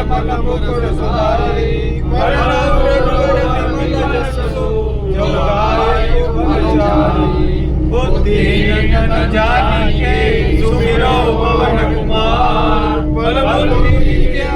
मन मुकुर सुधारी, वर्णन विमल जसु, जो गाये फल चारि। बुद्धिहीन जन जानिके, सुमिरो पवन कुमार। बल बुद्धि विद्या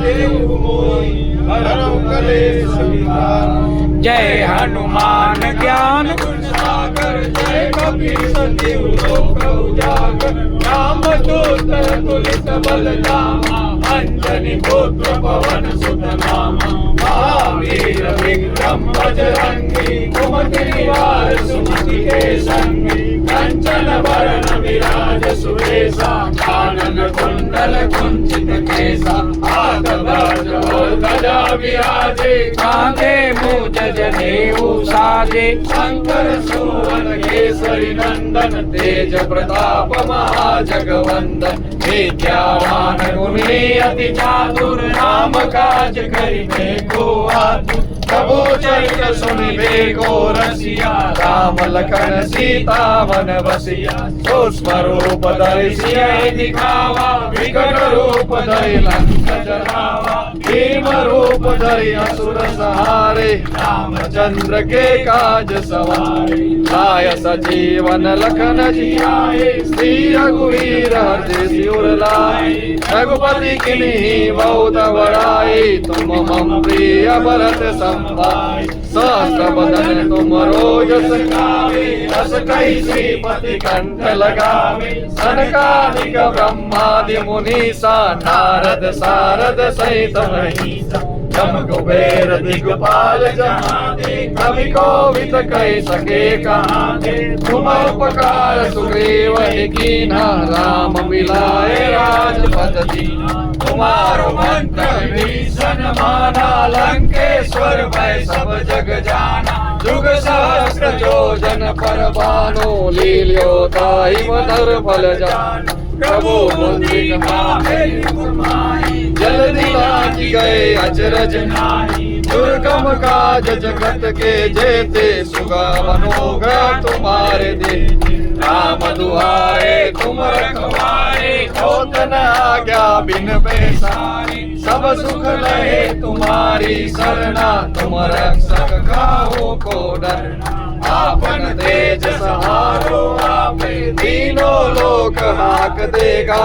देहु मोहि, हरहु कलेश विकार। जय हनुमान ज्ञान गुण सागर, जय कपीस तिहु लोक उजागर। राम दूत तुलित बल धामा, अंजनी पुत्र पवन सुत नामा। महावीर विक्रम बजरंगी, कुमति निवार सुमति के संगी। कंचन वरण विराज सुरेशा, कानन कुंडल कुंचित केसा। हाथ वज्र और ध्वजा विराजे, कांधे मूज जनेऊ साजे। शंकर सुवन केसरी नंदन, तेज प्रताप महाजगवंदन। विद्यावान गुणी अति चातुर, राम काज करिबे को आतुर। प्रभु चरित्र सुनिबे को रसिया, राम लखन सीता मन बसिया। सूक्ष्म रूप धरि सियहि दिखावा, विकट रूप धरि लंक जरावा। भीम रूप धरि असुर संहारे, रामचंद्र के काज सवारे। लाय सजीवन लखन जियाए, श्री रघुवीर हर्षि सिर लाए। रघुपति किन्हीं बहुत बड़ाई, तुम मम प्रिय भरत संभाई। सहस्र बदन तुम रोजस गावे, रस कहि श्रीपति कंठ लगावे। सनकादिक ब्रह्मादि मुनीसा, नारद सारद सहित महिषा। जम कुबेर दिगपाल जहाते, कवि कोविद कहि सके कहाते। तुम उपकार सुग्रीव ही कीन्हा, राम मिलाए राजपद दीन्हा। तुम्हारो मंत्र भीषण माना, लंकेश्वर भय सब जग जाना। जुग सहस्र योजन पर भानु, लील्यो ताहि मधुर फल जानु। प्रभु मुद्रिका मेरी फुरमाई, जल्दी लागी गए अचरज नाहि। दुर्गम काज जगत के जेते, सुगम मनोहर तुम्हारे देते। राम दुआरे तुम रखवारे, होत न आज्ञा बिन पैसारे। सब सुख लहे तुम्हारी सरना, तुम रक्षक काहू को डरना। आपन तेज सहारो आपे, तीनों लोक हाक देगा।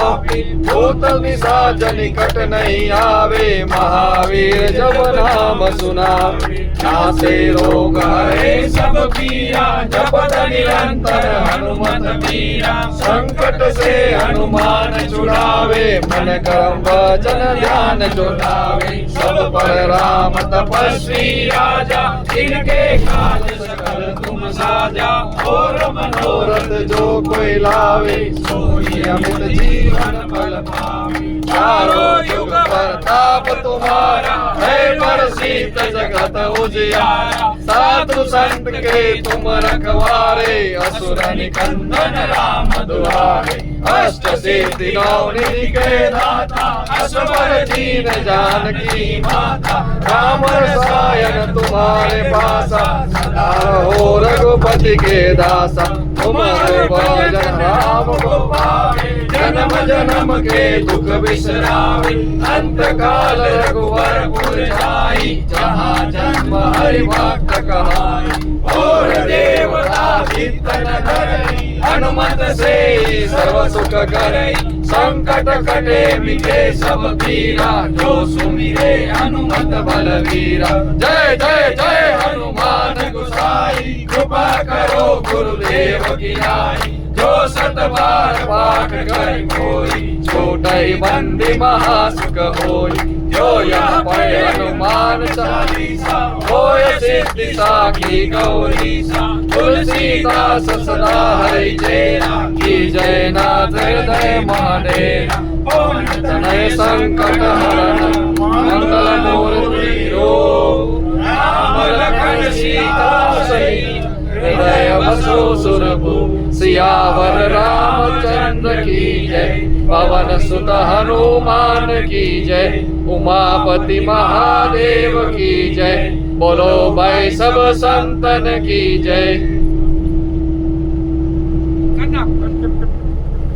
भूत निशाच निकट नहीं आवे, महावीर जब नाम सुनावे। नासे रोग हरे सब पीरा, जपत निरंतर हनुमत वीरा। संकट से हनुमान छुड़ावे, मन कर्म वचन ध्यान जो लावे। सब पर राम तपस्वी राजा, इनके काज सकल तुम साजा। और मनोरथ जो कोई लावे, सोई अमित जीवन फल पावे। चारों युग प्रताप तुम्हारा, है प्रसिद्ध जगत उजियारा। साधु संत के तुम रखवारे, असुर निकंदन राम दुआरे। अष्ट सिद्धि नौ निधि के दाता, असवर दीन जानकी माता। राम रसायन तुम्हारे पासा, सदा रहो रघुपति के दासा। तुम्हारे भजन राम को पावे, जन्म जन्म के दुख बिसरावे। अंत काल रघुवरपुर जाई, जहाँ जन्म हरि भक्त कहाई। और देवता चित्तन धरई, हनुमत से सर्व सुख करई। संकट कटे मिटे सब पीरा, जो सुमिरे हनुमत बलवीरा। जय जय जय हनुमान गोसाई, कृपा करो गुरुदेव की नाई। जो सत बार पाठ कर कोई, छोटई बंदी महासुख होई। जो यह पढ़े हनुमान चालीसा, होय सिद्धि साखी गौरीसा। तुलसीदास सदा हरि चेरा, की जय नाथ हृदय महाडेरा। पवन तनय संकट हरण, मंगल मूर्ति रूप। राम लखन सीता सहित, हृदय बसो सुरभूप। सियावर रामचंद्र की जय, पवन सुत हनुमान की जय। उमापति महादेव की जय, बोलो भाई सब संतन की जय।